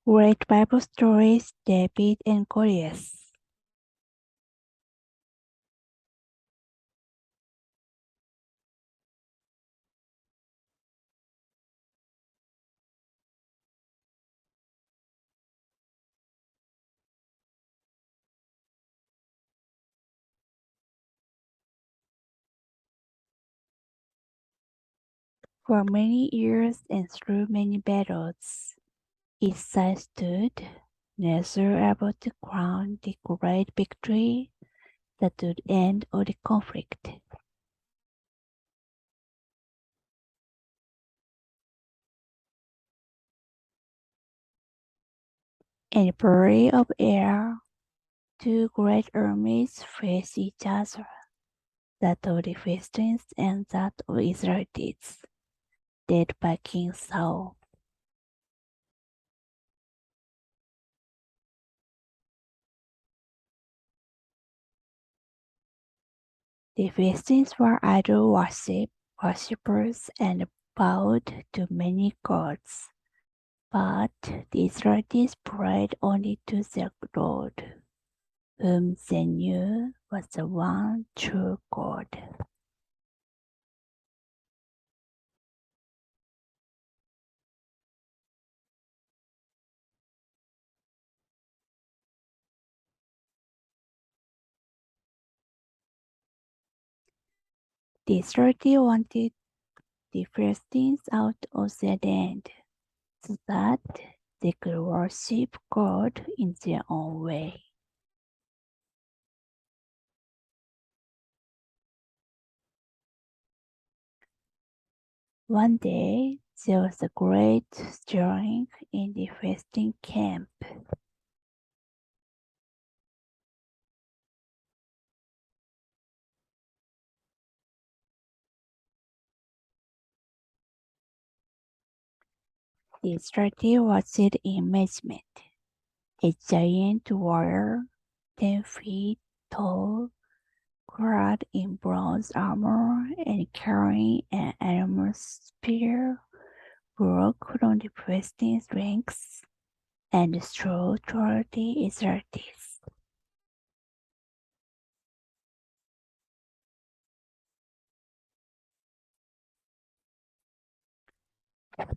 Great Bible Stories, David and Goliath. For many years and through many battles, each side stood, neither able to crown the great victory that would end all the conflict. In the valley of air, two great armies faced each other, that of the Philistines and that of Israelites, led by King Saul. The Philistines were idol worshippers and bowed to many gods, but the Israelites prayed only to their Lord, whom they knew was the one true God. The Israelites wanted the Philistines out of their land, so that they could worship God in their own way. One day, there was a great stirring in the Philistine camp. The Israelites watched in amazement. A giant warrior, 10 feet tall, clad in bronze armor and carrying an enormous spear, broke from the Philistines' ranks and strode toward the Israelites.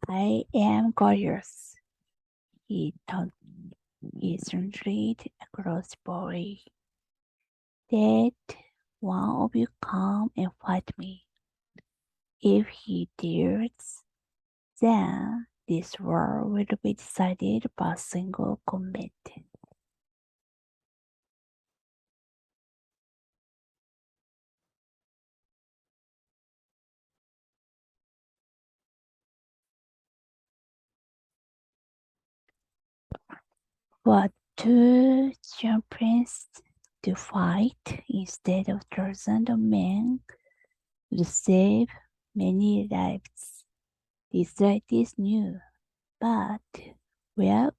I am Goliath, he taunted. He thundered across the body. Let one of you come and fight me. If he dares, then this war will be decided by single combat. What two champions to fight instead of thousands of men would save many lives. The Israelites knew, but where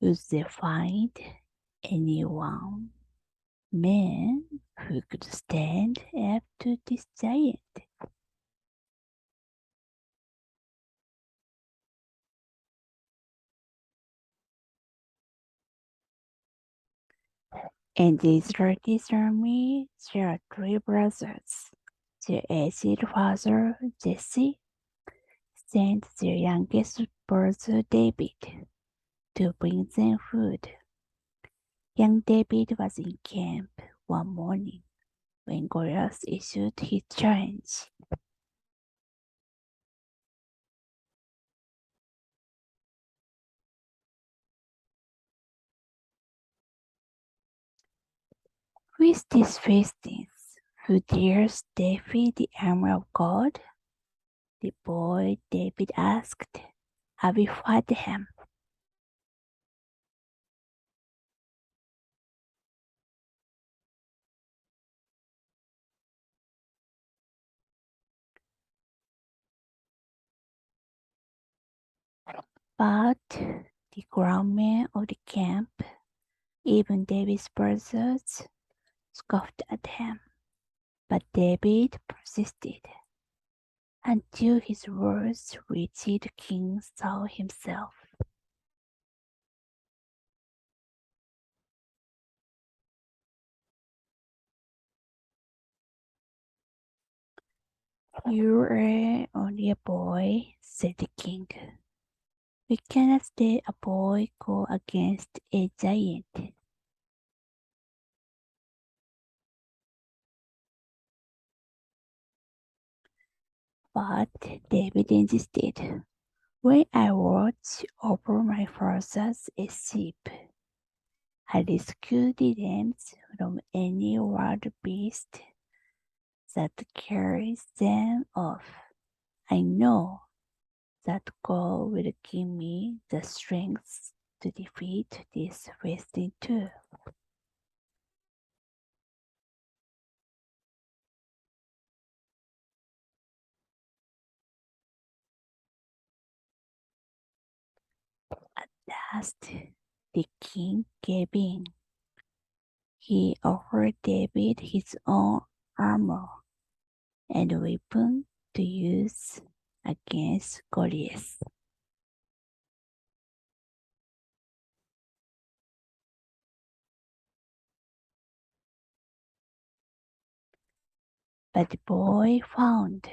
would they find anyone? Men who could stand up to this giant. In the Israelite army, there are three brothers. Their aged father, Jesse, sent their youngest brother, David, to bring them food. Young David was in camp one morning when Goliath issued his challenge. Who is this Philistines who dares defy the armor of God? The boy David asked. I will fight him. But the groundmen of the camp, even David's brothers, scoffed at him. But David persisted until his words reached King Saul himself. You are only a boy, said the king. We cannot let a boy go against a giant. But David insisted. When I watch over my father's sheep, I rescue them from any wild beast that carries them off. I know that God will give me the strength to defeat this Philistine too. At last, the king gave in. He offered David his own armor and weapon to use against Goliath. But the boy found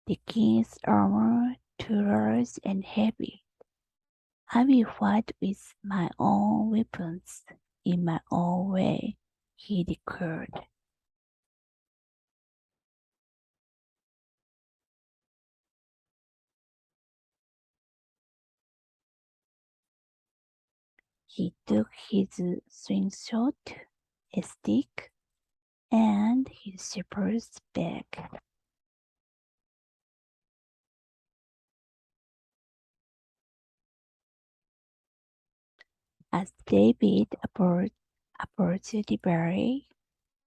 the king's armor too large and heavy. I will fight with my own weapons in my own way, he declared. He took his slingshot, a stick, and his shepherd's bag. As David approached the valley,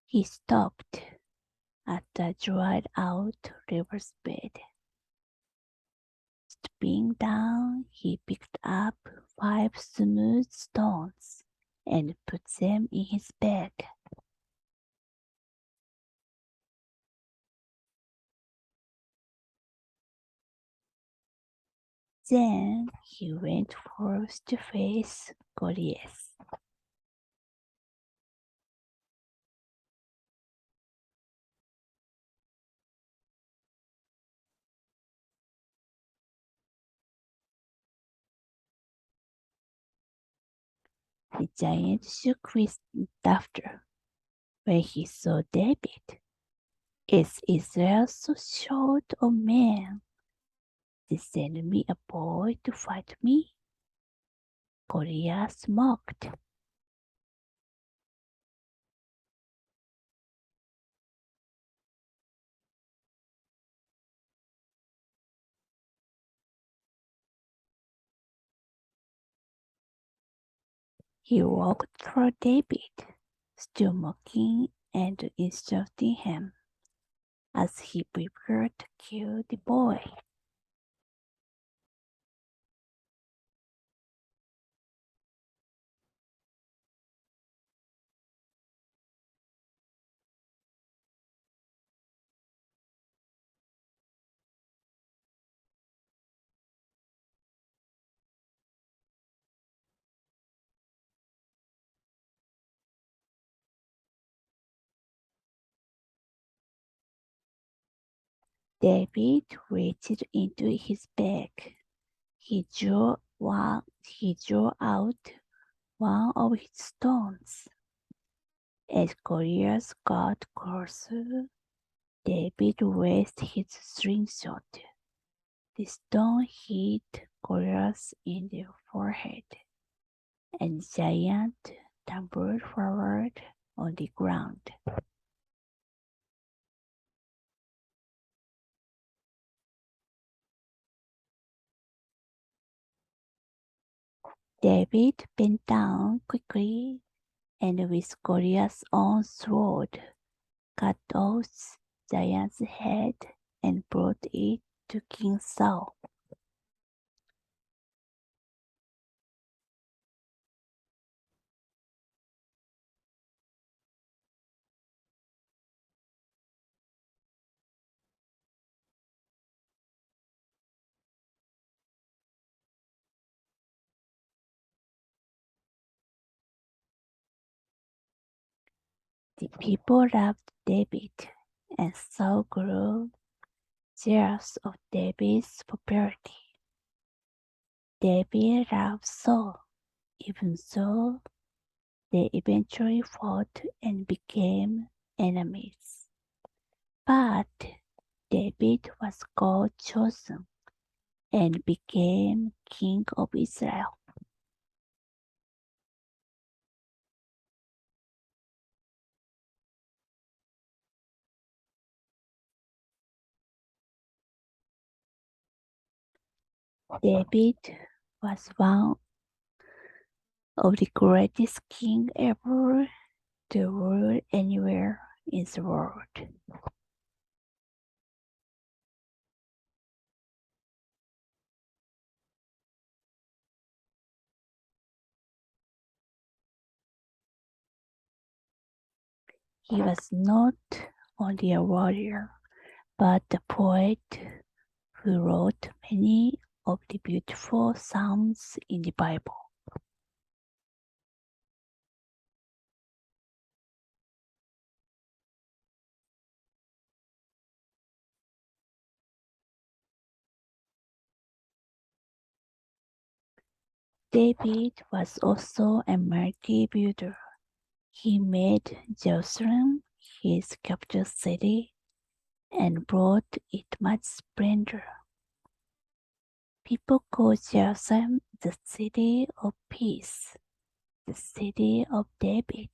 he stopped at the dried-out river's bed. Stooping down, he picked up 5 smooth stones and put them in his bag. Then he went forth to face Goliath. The giant shook with laughter when he saw David. Is Israel so short of men? They send me a boy to fight me? Goliath mocked. He walked toward David, still mocking and insulting him, as he prepared to kill the boy. David reached into his bag. He drew out one of his stones. As Goliath got closer, David raised his slingshot. The stone hit Goliath in the forehead, and the giant tumbled forward on the ground. David bent down quickly and with Goliath's own sword cut off the giant's head and brought it to King Saul. The people loved David, and Saul grew jealous of David's popularity. David loved Saul, even so they eventually fought and became enemies. But David was God chosen and became king of Israel. David was one of the greatest kings ever to rule anywhere in the world. He was not only a warrior, but a poet who wrote many of the beautiful psalms in the Bible. David was also a mighty builder. He made Jerusalem his capital city and brought it much splendor. People call Jerusalem the city of peace, the city of David.